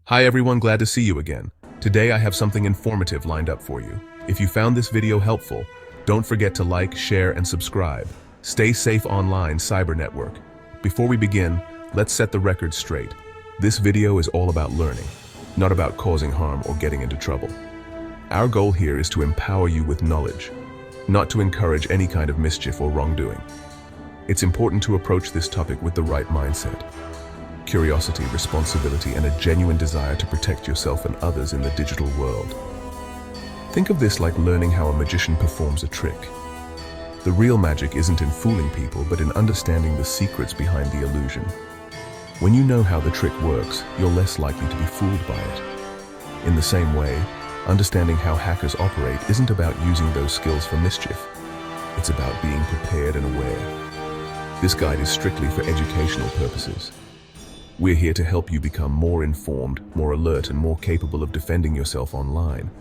Hi everyone, glad to see you again. Today I have something informative lined up for you. If you found this video helpful, don't forget to like, share, and subscribe. Stay safe online, cyber network. Before we begin, let's set the record straight. This video is all about learning, not about causing harm or getting into trouble. Our goal here is to empower you with knowledge, not to encourage any kind of mischief or wrongdoing. It's important to approach this topic with the right mindset. Curiosity, responsibility, and a genuine desire to protect yourself and others in the digital world. Think of this like learning how a magician performs a trick. The real magic isn't in fooling people, but in understanding the secrets behind the illusion. When you know how the trick works, you're less likely to be fooled by it. In the same way, understanding how hackers operate isn't about using those skills for mischief. It's about being prepared and aware. This guide is strictly for educational purposes. We're here to help you become more informed, more alert, and more capable of defending yourself online.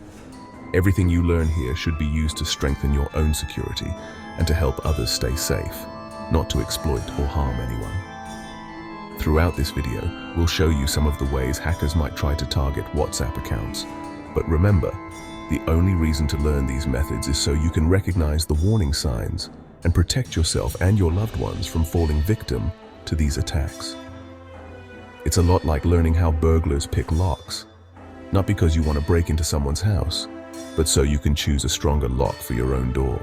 Everything you learn here should be used to strengthen your own security and to help others stay safe, not to exploit or harm anyone. Throughout this video, we'll show you some of the ways hackers might try to target WhatsApp accounts. But remember, the only reason to learn these methods is so you can recognize the warning signs and protect yourself and your loved ones from falling victim to these attacks. It's a lot like learning how burglars pick locks, not because you want to break into someone's house, but so you can choose a stronger lock for your own door.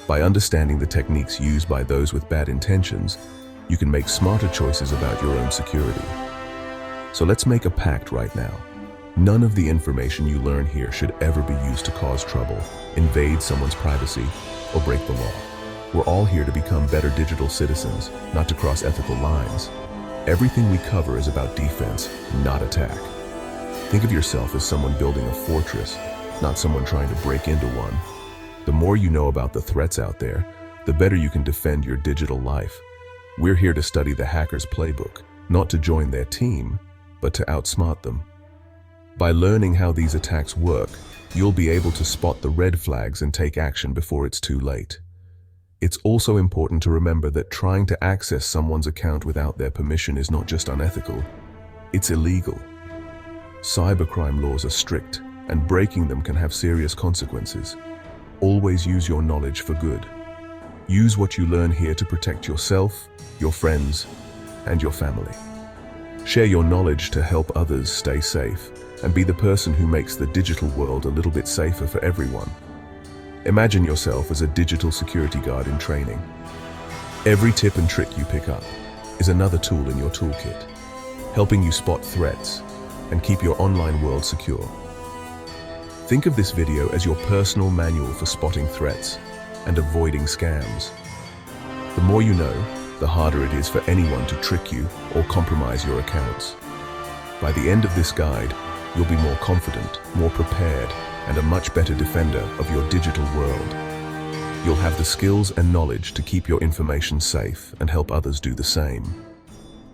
By understanding the techniques used by those with bad intentions, you can make smarter choices about your own security. So let's make a pact right now. None of the information you learn here should ever be used to cause trouble, invade someone's privacy, or break the law. We're all here to become better digital citizens, not to cross ethical lines. Everything we cover is about defense, not attack. Think of yourself as someone building a fortress, not someone trying to break into one. The more you know about the threats out there, the better you can defend your digital life. We're here to study the hacker's playbook, not to join their team, but to outsmart them. By learning how these attacks work, you'll be able to spot the red flags and take action before it's too late. It's also important to remember that trying to access someone's account without their permission is not just unethical, it's illegal. Cybercrime laws are strict, and breaking them can have serious consequences. Always use your knowledge for good. Use what you learn here to protect yourself, your friends, and your family. Share your knowledge to help others stay safe, and be the person who makes the digital world a little bit safer for everyone. Imagine yourself as a digital security guard in training. Every tip and trick you pick up is another tool in your toolkit, helping you spot threats and keep your online world secure. Think of this video as your personal manual for spotting threats and avoiding scams. The more you know, the harder it is for anyone to trick you or compromise your accounts. By the end of this guide, you'll be more confident, more prepared, and a much better defender of your digital world. You'll have the skills and knowledge to keep your information safe and help others do the same.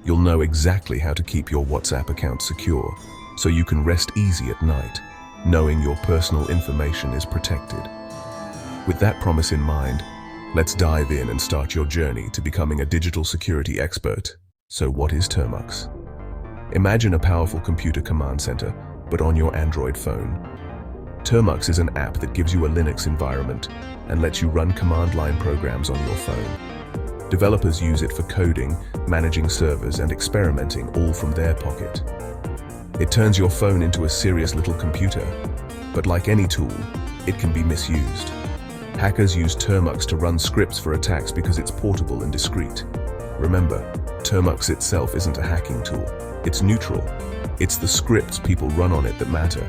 You'll know exactly how to keep your WhatsApp account secure, so you can rest easy at night, knowing your personal information is protected. With that promise in mind, let's dive in and start your journey to becoming a digital security expert. So what is Termux? Imagine a powerful computer command center, but on your Android phone. Termux is an app that gives you a Linux environment and lets you run command line programs on your phone. Developers use it for coding, managing servers, and experimenting, all from their pocket. It turns your phone into a serious little computer, but like any tool, it can be misused. Hackers use Termux to run scripts for attacks because it's portable and discreet. Remember, Termux itself isn't a hacking tool. It's neutral. It's the scripts people run on it that matter.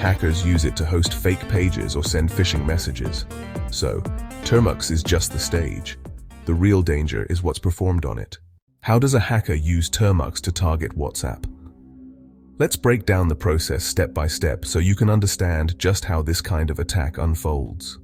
Hackers use it to host fake pages or send phishing messages. So, Termux is just the stage. The real danger is what's performed on it. How does a hacker use Termux to target WhatsApp? Let's break down the process step by step so you can understand just how this kind of attack unfolds.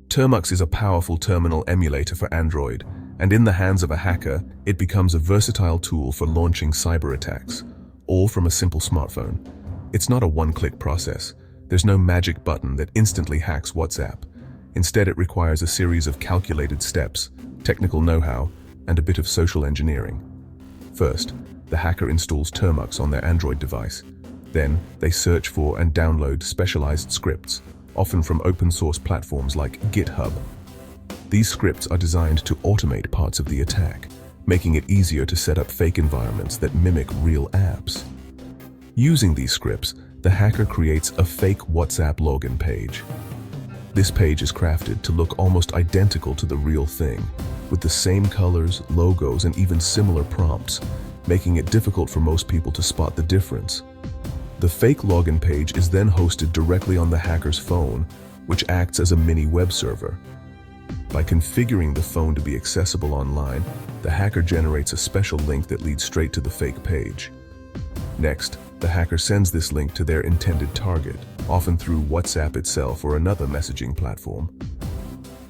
Termux is a powerful terminal emulator for Android, and in the hands of a hacker, it becomes a versatile tool for launching cyber attacks, all from a simple smartphone. It's not a one-click process. There's no magic button that instantly hacks WhatsApp. Instead, it requires a series of calculated steps, technical know-how, and a bit of social engineering. First, The hacker installs termux on their Android device. Then, they search for and download specialized scripts, often from open-source platforms like GitHub. These scripts are designed to automate parts of the attack, making it easier to set up fake environments that mimic real apps. Using these scripts, the hacker creates a fake WhatsApp login page. This page is crafted to look almost identical to the real thing, with the same colors, logos, and even similar prompts, making it difficult for most people to spot the difference. The fake login page is then hosted directly on the hacker's phone, which acts as a mini web server. By configuring the phone to be accessible online, the hacker generates a special link that leads straight to the fake page. Next, the hacker sends this link to their intended target, often through WhatsApp itself or another messaging platform.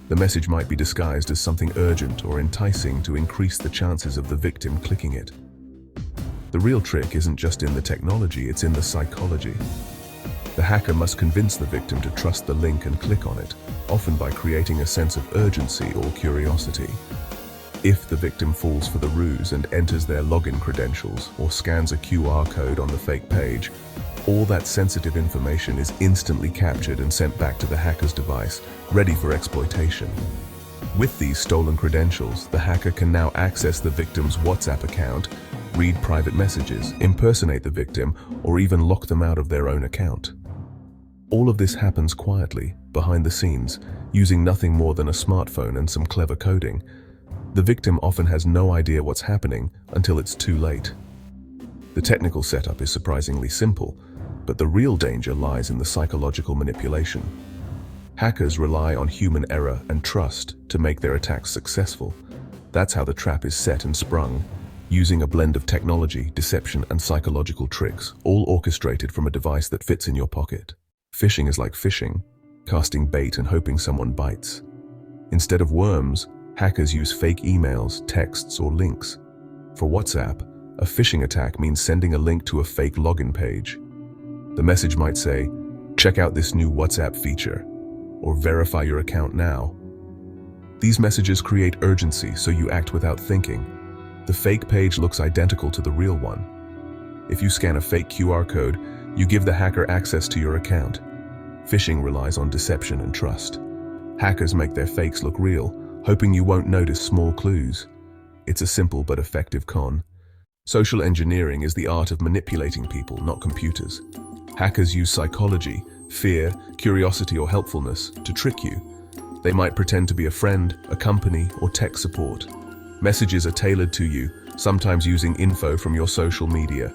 The message might be disguised as something urgent or enticing to increase the chances of the victim clicking it. The real trick isn't just in the technology, it's in the psychology. The hacker must convince the victim to trust the link and click on it, often by creating a sense of urgency or curiosity. If the victim falls for the ruse and enters their login credentials or scans a QR code on the fake page, all that sensitive information is instantly captured and sent back to the hacker's device, ready for exploitation. With these stolen credentials, the hacker can now access the victim's WhatsApp account, read private messages, impersonate the victim, or even lock them out of their own account. All of this happens quietly, behind the scenes, using nothing more than a smartphone and some clever coding. The victim often has no idea what's happening until it's too late. The technical setup is surprisingly simple, but the real danger lies in the psychological manipulation. Hackers rely on human error and trust to make their attacks successful. That's how the trap is set and sprung, using a blend of technology, deception, and psychological tricks, all orchestrated from a device that fits in your pocket. Phishing is like fishing, casting bait and hoping someone bites. Instead of worms, hackers use fake emails, texts, or links. For WhatsApp, a phishing attack means sending a link to a fake login page. The message might say, "Check out this new WhatsApp feature," or "Verify your account now." These messages create urgency, so you act without thinking. The fake page looks identical to the real one. If you scan a fake QR code, you give the hacker access to your account. Phishing relies on deception and trust. Hackers make their fakes look real, hoping you won't notice small clues. It's a simple but effective con. Social engineering is the art of manipulating people, not computers. Hackers use psychology, fear, curiosity, or helpfulness to trick you. They might pretend to be a friend, a company, or tech support. Messages are tailored to you, sometimes using info from your social media.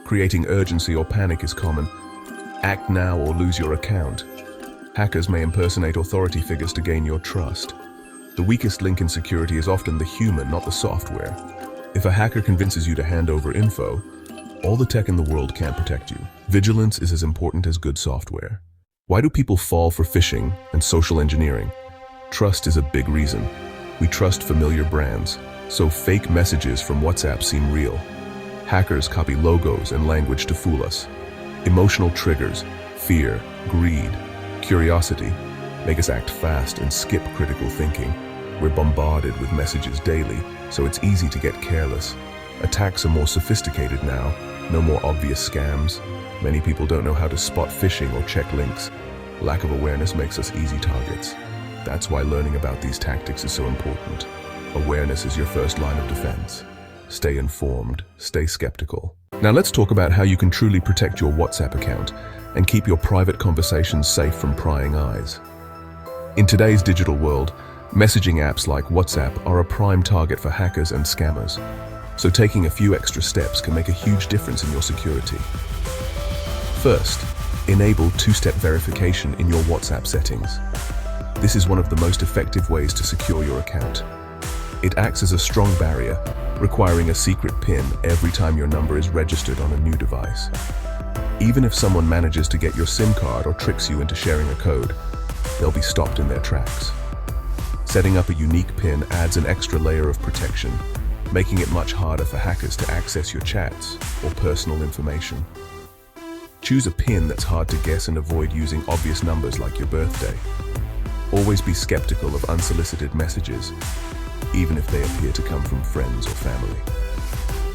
Creating urgency or panic is common. Act now or lose your account. Hackers may impersonate authority figures to gain your trust. The weakest link in security is often the human, not the software. If a hacker convinces you to hand over info, all the tech in the world can't protect you. Vigilance is as important as good software. Why do people fall for phishing and social engineering? Trust is a big reason. We trust familiar brands, so fake messages from WhatsApp seem real. Hackers copy logos and language to fool us. Emotional triggers, fear, greed, curiosity, make us act fast and skip critical thinking. We're bombarded with messages daily, so it's easy to get careless. Attacks are more sophisticated now, no more obvious scams. Many people don't know how to spot phishing or check links. Lack of awareness makes us easy targets. That's why learning about these tactics is so important. Awareness is your first line of defense. Stay informed, stay skeptical. Now let's talk about how you can truly protect your WhatsApp account and keep your private conversations safe from prying eyes. In today's digital world, messaging apps like WhatsApp are a prime target for hackers and scammers. So taking a few extra steps can make a huge difference in your security. First, enable two-step verification in your WhatsApp settings. This is one of the most effective ways to secure your account. It acts as a strong barrier, requiring a secret PIN every time your number is registered on a new device. Even if someone manages to get your SIM card or tricks you into sharing a code, they'll be stopped in their tracks. Setting up a unique PIN adds an extra layer of protection, making it much harder for hackers to access your chats or personal information. Choose a PIN that's hard to guess and avoid using obvious numbers like your birthday. Always be skeptical of unsolicited messages, even if they appear to come from friends or family.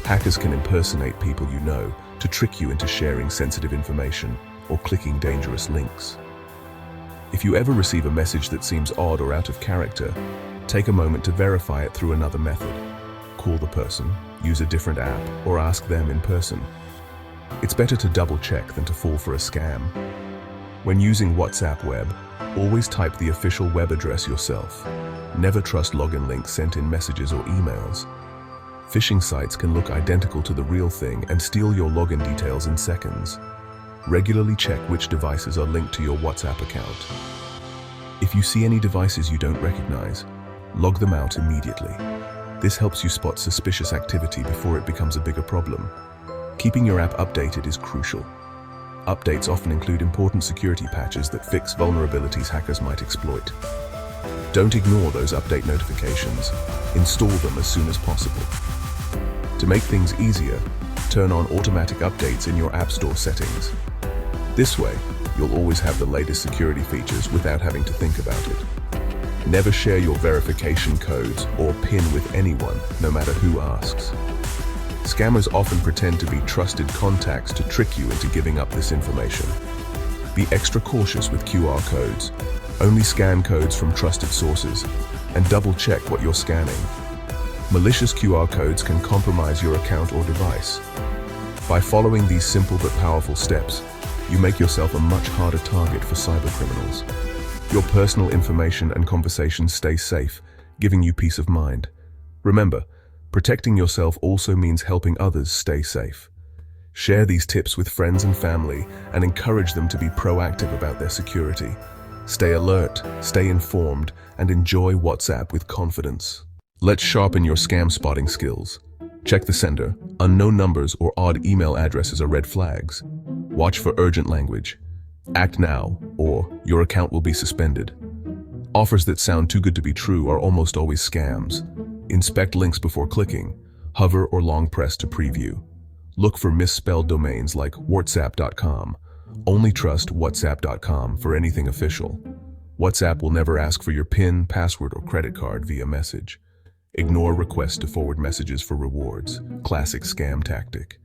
Hackers can impersonate people you know to trick you into sharing sensitive information or clicking dangerous links. If you ever receive a message that seems odd or out of character, take a moment to verify it through another method. Call the person, use a different app, or ask them in person. It's better to double-check than to fall for a scam. When using WhatsApp web, always type the official web address yourself. Never trust login links sent in messages or emails. Phishing sites can look identical to the real thing and steal your login details in seconds. Regularly check which devices are linked to your WhatsApp account. If you see any devices you don't recognize, log them out immediately. This helps you spot suspicious activity before it becomes a bigger problem. Keeping your app updated is crucial. Updates often include important security patches that fix vulnerabilities hackers might exploit. Don't ignore those update notifications. Install them as soon as possible. To make things easier, turn on automatic updates in your App Store settings. This way, you'll always have the latest security features without having to think about it. Never share your verification codes or PIN with anyone, no matter who asks. Scammers often pretend to be trusted contacts to trick you into giving up this information. Be extra cautious with QR codes. Only scan codes from trusted sources, and double-check what you're scanning. Malicious QR codes can compromise your account or device. By following these simple but powerful steps, you make yourself a much harder target for cybercriminals. Your personal information and conversations stay safe, giving you peace of mind. Remember, protecting yourself also means helping others stay safe. Share these tips with friends and family and encourage them to be proactive about their security. Stay alert, stay informed, and enjoy WhatsApp with confidence. Let's sharpen your scam spotting skills. Check the sender. Unknown numbers or odd email addresses are red flags. Watch for urgent language. Act now, or your account will be suspended. Offers that sound too good to be true are almost always scams. Inspect links before clicking. Hover or long press to preview. Look for misspelled domains like whatsapp.com. Only trust whatsapp.com for anything official. WhatsApp will never ask for your PIN, password, or credit card via message. Ignore requests to forward messages for rewards. Classic scam tactic.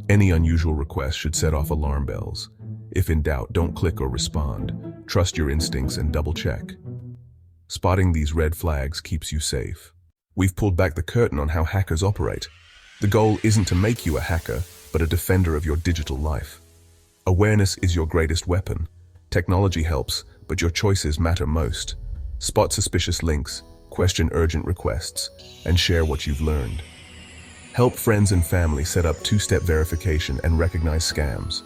Any unusual request should set off alarm bells. If in doubt, don't click or respond. Trust your instincts and double-check. Spotting these red flags keeps you safe. We've pulled back the curtain on how hackers operate. The goal isn't to make you a hacker, but a defender of your digital life. Awareness is your greatest weapon. Technology helps, but your choices matter most. Spot suspicious links, question urgent requests, and share what you've learned. Help friends and family set up two-step verification and recognize scams.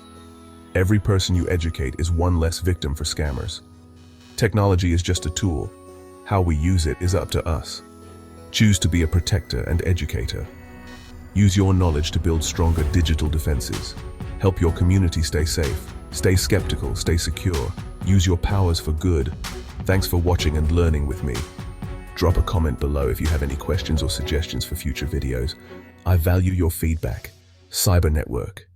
Every person you educate is one less victim for scammers. Technology is just a tool. How we use it is up to us. Choose to be a protector and educator. Use your knowledge to build stronger digital defenses. Help your community stay safe. Stay skeptical, stay secure. Use your powers for good. Thanks for watching and learning with me. Drop a comment below if you have any questions or suggestions for future videos. I value your feedback. Cyber Network.